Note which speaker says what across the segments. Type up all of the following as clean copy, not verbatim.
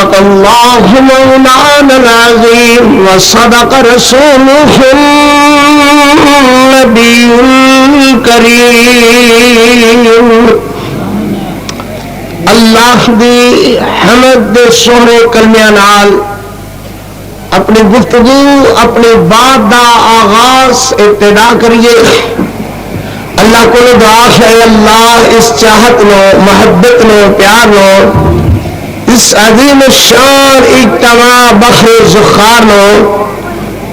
Speaker 1: صدق الله مولانا العظيم وصدق رسوله النبي الكريم اللہ دی حمد دے سونے کلمیاں نال اپنی گفتگو اپنی بات دا آغاز ابتدا کریے. اللہ کو دعا ہے اللہ اس چاہت نو محبت نو پیار نو اس عظیم شان اجتماع بخر زخار نو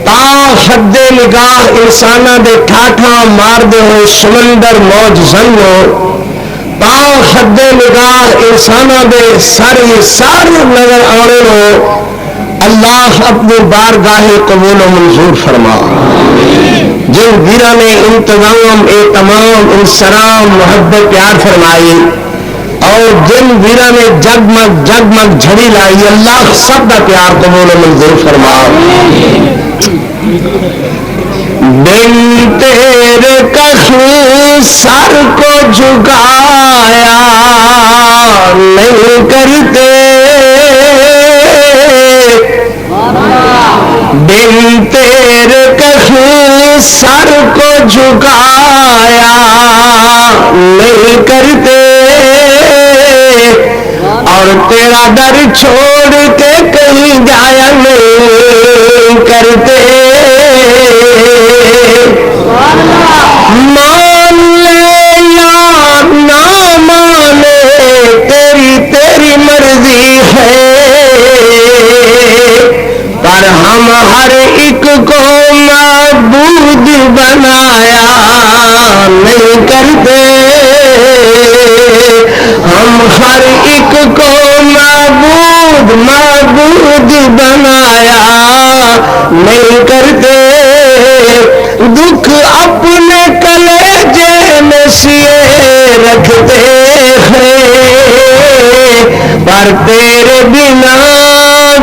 Speaker 1: تا حد نگاہ انسانہ دے ٹھاٹھا مار دے ہوئے سمندر موج زن نو تا حد نگاہ انسانہ دے ساری نظر آنے نو اللہ اپنی بارگاہ قبول و منظور فرما. جن ویرا نے انتظام تمام انسلام محبت پیار فرمائی اور جن ویرا نے جگمگ جھڑی لائی اللہ سب کا پیار قبول و منظور فرما. دن تیرے کشمیر سر کو جھکایا نہیں کرتے دن تیرے کشمیر سر کو جھکایا نہیں کرتے اور تیرا در چھوڑ کے کہیں جایا نہیں کرتے. مان لے یا نہ مانے تیری مرضی ہے پر ہم ہر ایک کو معبود بنایا نہیں کرتے. ہم ہر ایک کو معبود بنایا نہیں کرتے. دکھ اپنے کلیجے میں سیے رکھتے ہیں پر تیرے بنا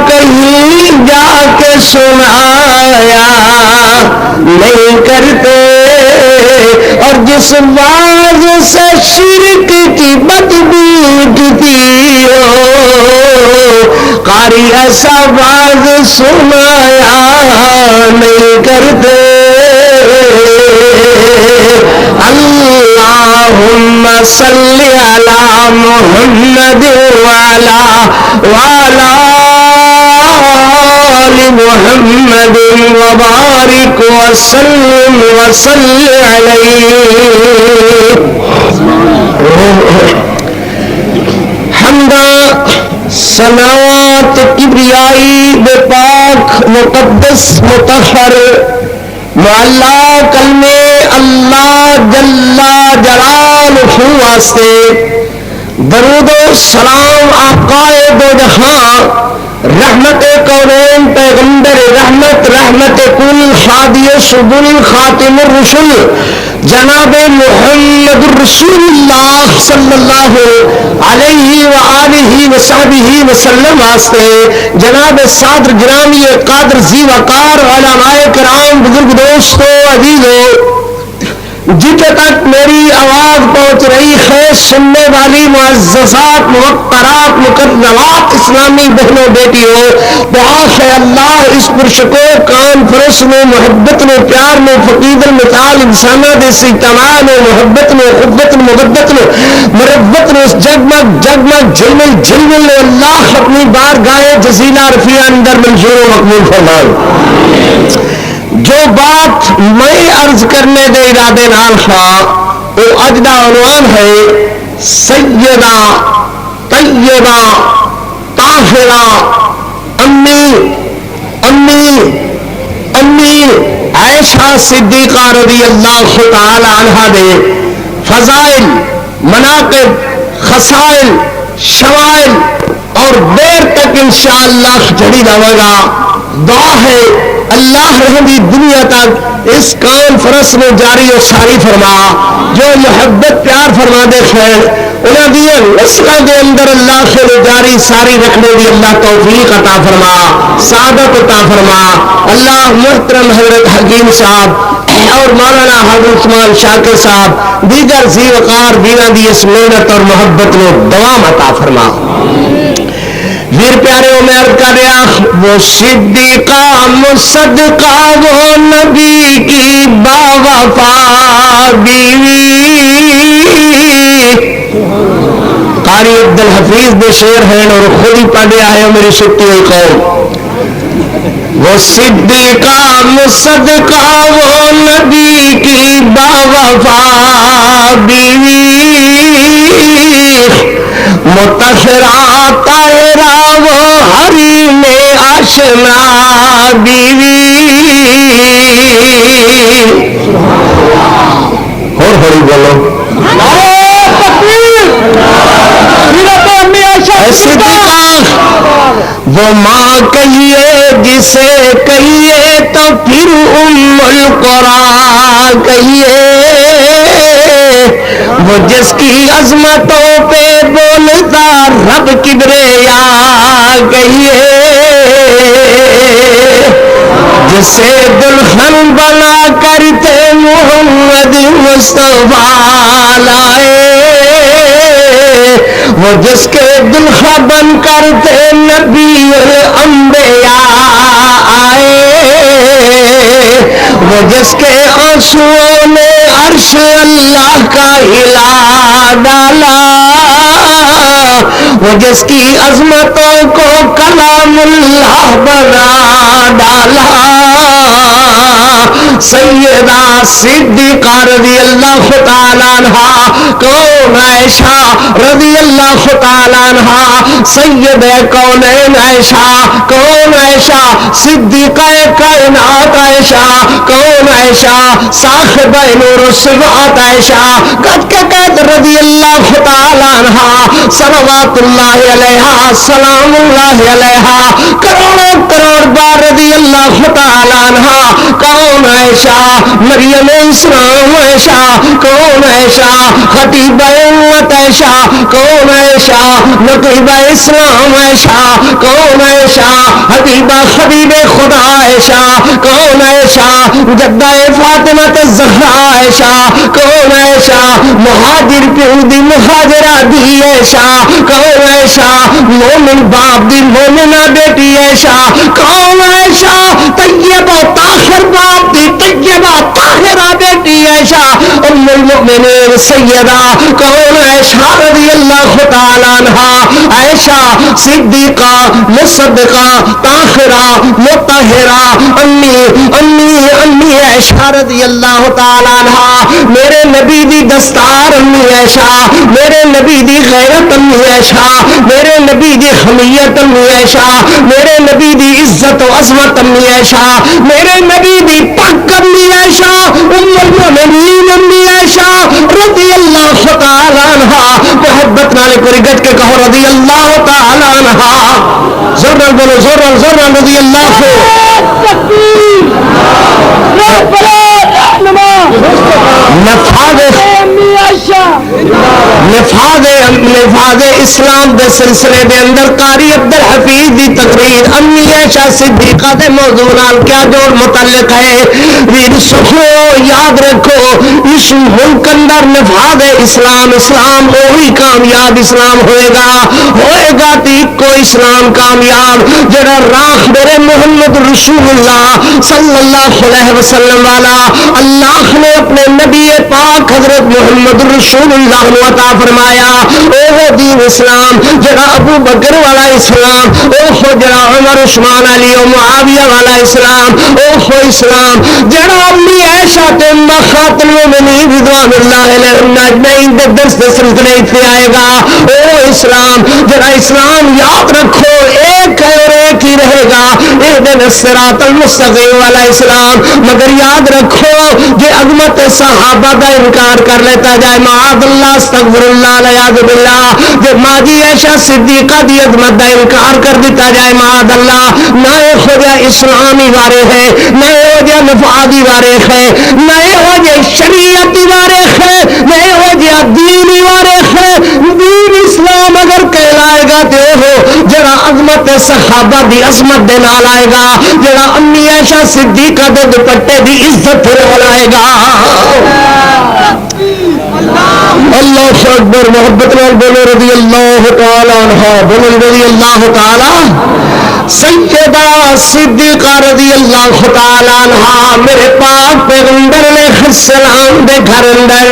Speaker 1: کہیں جا کے سنایا نہیں کرتے. اور جس باز سے شرک کی بدبو اٹھتی ہو قاری ایسا باز سنایا نہیں کرتے. اللہم صلی علی محمد وعلی آل محمد وبارک وسلم وصلی علیہ. حمدہ صلوات کبریائی بے پاک مقدس مطہر معلا کلمے اللہ جل جلالہ واسطے درود و سلام آقائے دو جہاں رحمت کونین پیغمبر رحمت کل ہادی سبل خاتم الرسل جناب محمد رسول اللہ صلی اللہ علیہ وآلہ وصحبہ وسلم واسطے جناب صادر گرامی قادر زی وقار علماء کرام بزرگ دوستو عزیزو جتنے تک میری آواز پہنچ رہی ہے سننے والی معززات موقرات مکرمات اسلامی بہنوں بیٹیوں دعا ہے اللہ اس پرشکو کانفرنس میں محبت میں پیار میں فقید المثال انسانہ دس اجتماع میں محبت میں خبت محبت میں مربت میں جگمگ جھلمل میں اللہ اپنی بارگاہ جزیلہ رفیع اندر منظور و مقبول فرمائے. جو بات میں عرض کرنے دے ارادے نال خواہ وہ اجدہ عنوان ہے سیدہ طیبہ طاہرہ امی عائشہ صدیقہ رضی اللہ تعالی عنہا دے فضائل مناقب خصائل شمائل اور دیر تک انشاءاللہ جڑی رہے گا. دعا ہے اللہ رحمی دنیا تک اس کانفرنس میں جاری و ساری فرما. جو محبت پیار فرما دے خیر انہیں دیئے نسلوں کے اندر اللہ سے جاری ساری رکھنے دی اللہ توفیق عطا فرما سعادت عطا فرما. اللہ محترم حضرت حکیم صاحب اور مولانا حضرت عثمان شاکر صاحب دیگر ذی وقار بینا دی اس محنت اور محبت میں دوام عطا فرما. ویر پیارے میں عرض کر رہا وہ صدیقہ مصدقہ وہ نبی کی باوفا بیوی قاری عبدالحفیظ دے شعر ہیں اور خود ہی پڑھے آئے میری سٹی ہوئی قوم وہ صدیقہ مصدقہ وہ نبی کی باوفا بیوی مطہرہ طاہرہ وہ حریم آشنا بیوی اور ہوئی بولو وہ ماں کہیے جسے کہیے تو پھر ام القرآن کہیے وہ جس کی عظمتوں پہ بولتا رب کبریا کہیے جسے دلہن بنا کرتے محمد مصطفیٰ لائے وہ جس کے دلہا بن کرتے نبی الانبیاء آئے وہ جس کے آنسوؤں نے عرش اللہ کا ہلا ڈالا وہ جس کی عظمتوں کو کلام اللہ بنا ڈالا سیدہ صدیقہ رضی اللہ تعالیٰ عنہا کون عائشہ رضی اللہ تعالیٰ عنہا سید کونین عائشہ کون عائشہ صدیقہ کائنات عائشہ کون عائشہ صاحبہ نور السماوات عائشہ قد کے قد رضی اللہ تعالیٰ عنہا صلوات اللہ علیہا سلام اللہ علیہا کروڑوں کروڑ بار رضی اللہ تعالیٰ عنہا کون عائشہ مریم اسلام عائشہ کون عائشہ خطیبہ امت عائشہ کون عائشہ نقیبہ اسلام عائشہ کون عائشہ حبیبہ حبیب خدا عائشہ کون عائشہ جدہ فاطمہ الزہرا عائشہ کون عائشہ مہاجر پیودی مہاجرہ دی عائشہ کون عائشہ مومن باپ دی مومنہ بیٹی عائشہ کون عائشہ طیبہ طاہر باپ دی طیبہ طاہرہ بیٹی عائشہ ام المؤمنین سیدہ کون عائشہ رضی اللہ تعالیٰ عنہا عائشہ صدیقہ مصدقہ طاہرہ مطہرہ امی عائشہ رضی اللہ تعالیٰ عنہا میرے نبی دی دستار امی عائشہ میرے نبی دی غیرت امی عائشہ میرے نبی دی حمیت امی عائشہ میرے نبی دی عزت و عظمت امی عائشہ میرے نبی دی پاک امی عائشہ ام المؤمنین امی عائشہ رضی اللہ تعالیٰ عنہا محبت نالے کوئی گج کے کہو رضی اللہ تعالیٰ عنہا زورن بولو زورن رضی اللہ نفاذ اسلام دے سلسلے دے اندر قاری عبدالحفیظ دی تقریر امی عائشہ صدیقہ دے موضوع نال کیا جوڑ متعلق ہے ویر سکھو یاد رکھو اس ملک اندر نفاذ اسلام وہی کامیاب اسلام ہوئے گا تی کوئی اسلام کامیاب جڑا راہ میرے محمد رسول اللہ صلی اللہ علیہ وسلم والا اللہ نے اپنے نبی پاک حضرت محمد رسول اللہ نے عطا فرمایا اوہ دین اسلام جڑا ابو بکر والا اسلام اوہ جڑا عمر عثمان علی و معاویہ والا اسلام اوہ اسلام جڑا امی عائشہ تے خاتم المؤمنین رضوان اللہ علیہم اجمعین دے درس دے سلسلے اتنے آئے گا او اسلام جڑا اسلام یاد رکھو ایک ہے اور ایک ہی رہے گا اہدنا الصراط المستقیم والا اسلام مگر یاد رکھو یہ عظمت صحابہ کا انکار کر لیتا جائے معاذ اللہ استغفر اللہ علیہ باللہ جب ماجی عائشہ صدیقہ دی عظمت کا انکار کر دیتا جائے معاذ اللہ نہ ہو جائے اسلامی وارے ہے نہ ہو جائے مفادی وارے ہے نہ ہو جائے شریعتی وارے ہے نہ ہو جائے دینی وارے ہے دین اسلام اگر کہلائے گا تو ہو جڑا عظمت صحابہ دی عظمت دے نال آئے گا جڑا امی عائشہ صدیقہ دے دوپٹے دی عزت دے نال آئے گا اللہ اکبر محبت نال بولو رضی اللہ تعالی عنہ بولو رضی اللہ تعالی سیدہ صدیقہ رضی اللہ تعالی عنہ میرے پاک پیغمبر علیہ السلام دے گھر اندر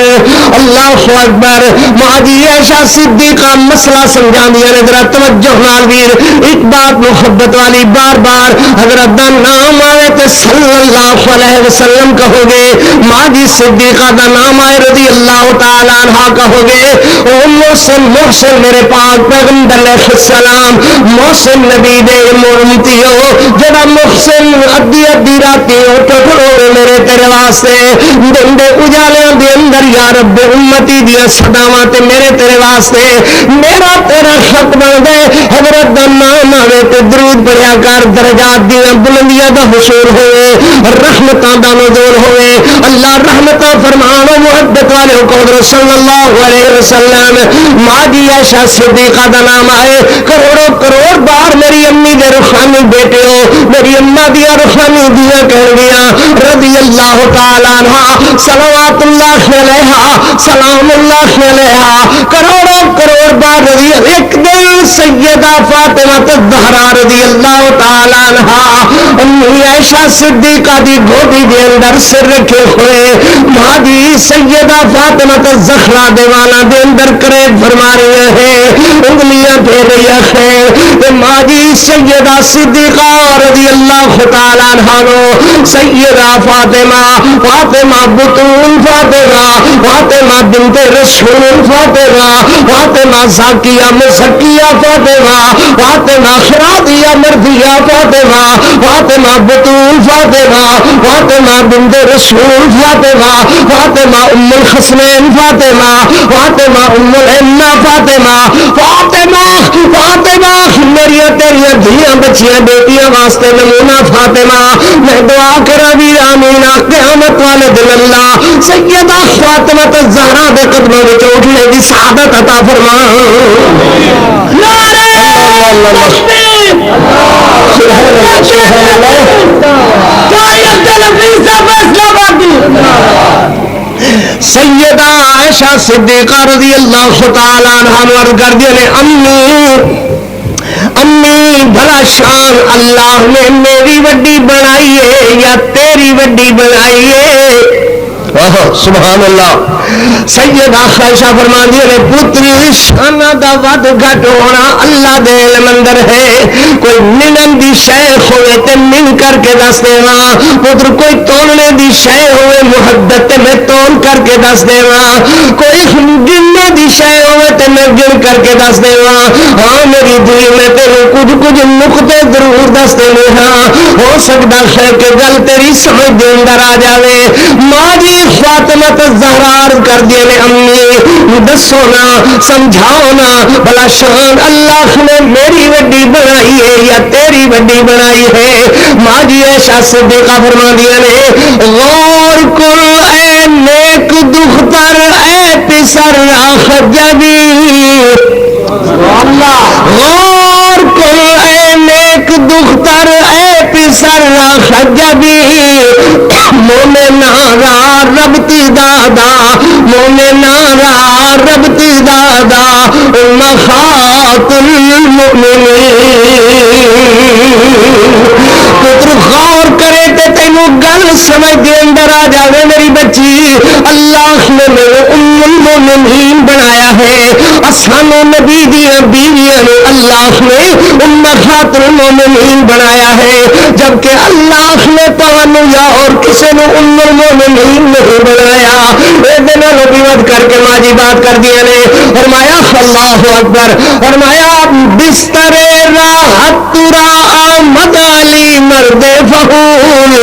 Speaker 1: اللہ اکبر ماجی عائشہ صدیقہ مسئلہ سمجھاندیاں نے ذرا توجہ نال ویر ایک بات محبت والی بار بار حضرت دا نام آئے تے صلی اللہ علیہ وسلم کہو گے ماجی صدیقہ دا نام آئے رضی اللہ تعالی عنہ کہو گے او محسن میرے پاک پیغمبر علیہ السلام محسن نبی دے امتی ہو جڑا محسن ادھی ادھی راتی اٹھ کھڑو میرے تیرے واسطے دن دے اجالیاں دے اندر یا رب امتی دیا صداواں تے میرے تیرے واسطے میرا تیرا حق بن دے حضرت دا نام آوے تے درود پڑھیا کر درجات دیا بلندیاں دا حصول ہوئے رحمتاں دا نزول ہوئے اللہ رحمتاں فرمان و محبت والے حکم صلی اللہ علیہ وسلم ماجی عائشہ صدیقہ دا نام آئے کروڑوں کروڑ بار میری امی دے روحانی بیٹے ہو میری اماں دیا روحانی دیا کہہ گیا رضی اللہ تعالی عنہ صلوات اللہ علیہا سلام اللہ علیہا کروڑوں کروڑ بار رضی ایک دن سیدہ فاطمہ الزہرا رضی اللہ تعالی عنہا امی عائشہ صدیقہ دی گودی دے اندر سر رکھے ہوئے ماجی سیدہ فاطمہ الزہرا دیوانا دے اندر کرے فرما رہی ہے انگلیاں پھیر رہی ہے ماجی سیدہ صدیقہ رضی اللہ تعالی عنہ سیدہ فاطمہ بطول فاطمہ بنت رسول فاطمہ زاکیہ مزکیہ فاطمہ خرادیہ مرضیہ فاطمہ بطول فاطمہ بنت رسول فاطمہ ام الحسنین فاطمہ ام الحنہ فاطمہ میری تیری دھیاں بچیاں بیٹیاں واسطے نمونہ فاطمہ میں دعا کرا بھی آمین قیامت والے دن اللہ سیدہ فاطمہ الزہرا دے قدموں وچ اٹھنے دی سعادت عطا فرما نعرہ تکبیر سیدہ عائشہ صدیقہ رضی اللہ تعالی عنہا عرض کر دیا نے امی بھلا شان اللہ نے میری وڈی بنائی ہے یا تیری وڈی بنائی ہے سبحان اللہ سیدہ عائشہ فرماندی نے پتری شانہ دا ود گھٹ ہونا اللہ دے علم اندر ہے کوئی منن دی شے ہوئے تے من کر کے دس دیواں پتر کوئی تولنے دی شے ہوئے محبت تے میں تول کر کے دس دیواں کوئی گننے دی شے ہوئے تے میں گن کر کے دس دیواں ہاں میری دل میں تیرے کچھ نقطے ضرور دس دینے ہاں ہو سکتا ہے کہ گل تیری سمجھ دے اندر آ جاوے ماں جی فاطمہ الزہرا کر دیے نے امی دسو نا سمجھاؤ نا بھلا شان اللہ نے میری وڈی بنائی ہے یا تیری وڈی بنائی ہے ماں جی عائشہ صدیقہ فرما دیا نے غور کل اے نیک دختر اے پسر خجبی غور کل اے نیک دختر اے پسر خجبی مومنہ ربتی دادا مومنہ ربتی دادا مخات المؤمنین پتر غور کرے تے تینوں گل سمجھ دے اندر آ جاوے میری بچی اللہ نے میرے ام المؤمنین بنایا ہے اسانو نبی دیاں بیویاں نے اللہ نے امہات المؤمنین بنایا ہے جبکہ اللہ نے تانوں یا اور کسی نے ام المؤمنین نہیں بنایا اے دن نبوت کر کے ماجی بات کر دیا نے فرمایا اللہ اکبر فرمایا بستر راحت ترا آمد علی مرد فخور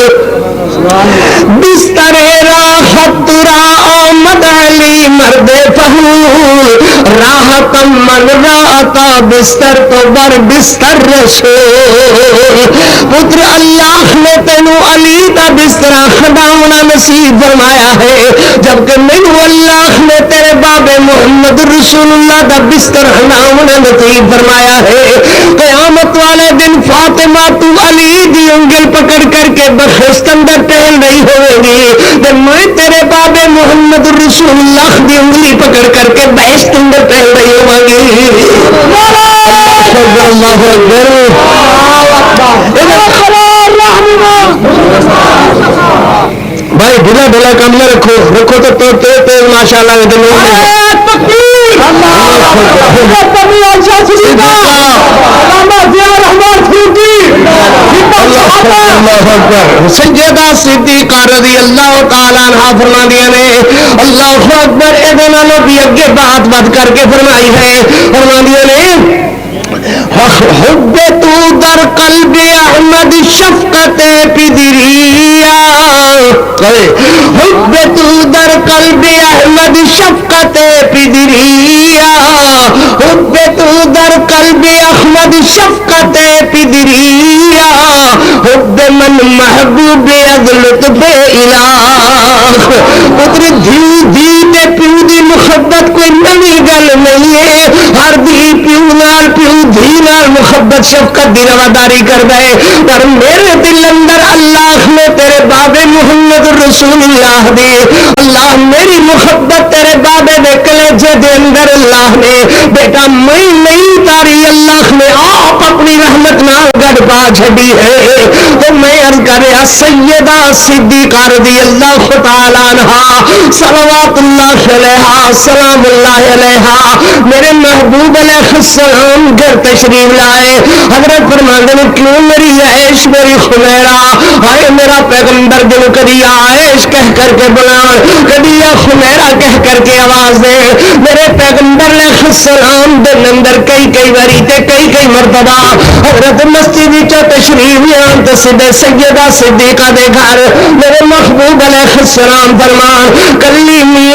Speaker 1: بستر راحت ترا آمد علی مرد فخور راحت من راتا بستر تو بر بستر رسول پتر اللہ نے تینوں علی دا بستر خداونا نصیب فرمایا ہے جبکہ مینوں اللہ نے تیرے باب محمد رسول اللہ دا بستر خداونا نصیب فرمایا ہے قیامت والے دن فاطمہ تو علی دی انگل پکڑ کر کے بخشت اندر ٹہل رہی ہوئے گی تے میں تیرے بابے محمد رسول اللہ دی انگلی پکڑ کر کے بہشت اندر پہن رہی ہوں گی. اللہ بھائی ڈھلا ڈھلا کام نہ رکھو رکھو تو ماشاء اللہ سیدہ صدیقہ رضی اللہ تعالی عنہا فرماندیاں نے اللہ اکبر اے نالوں بھی اگے بات بات کر کے فرمائی ہے. فرماندیاں نے حب تو در قلب احمد شفقت پدریا حب تو در قلب احمد شفقت پدریا حب تو در قلب احمد شفقت پدریا حب من محبوب از لطف الہ. پتر دھی تے پیو دی محبت کوئی نئی گل نہیں ہے. ہر دھی پیو نال پیو دھی نال محبت شفقت دی رواداری کردا ہے. پر میرے دل اندر اللہ نے تیرے بابے محمد رسول اللہ دی اللہ میری محبت تیرے بابے دے کلیجے دے اندر اللہ نے بیٹا میں نہیں تاری اللہ نے آپ اپنی رحمت نال گڑ پا چھڈی ہے. تو میں عرض کریا سیدہ صدیقہ رضی اللہ تعالی عنہا صلوات اللہ علیہا سلام اللہ علیہا میرے محبوب علیہ السلام گھر تشریف لائے. حضرت فرماندے نے کیوں میری عیش میری خمیرہ ہائے میرا پیغمبر دل کدی عیش کہہ کر کے بلان کدی یا خمیرہ کہہ کر کے آواز دے. میرے پیغمبر علیہ السلام دل اندر کئی باری تے کئی مرتبہ حضرت مسجد وچ تشریف لیان تے سیدہ صدیقہ دے گھر میرے محبوب علیہ السلام فرمان کلیمی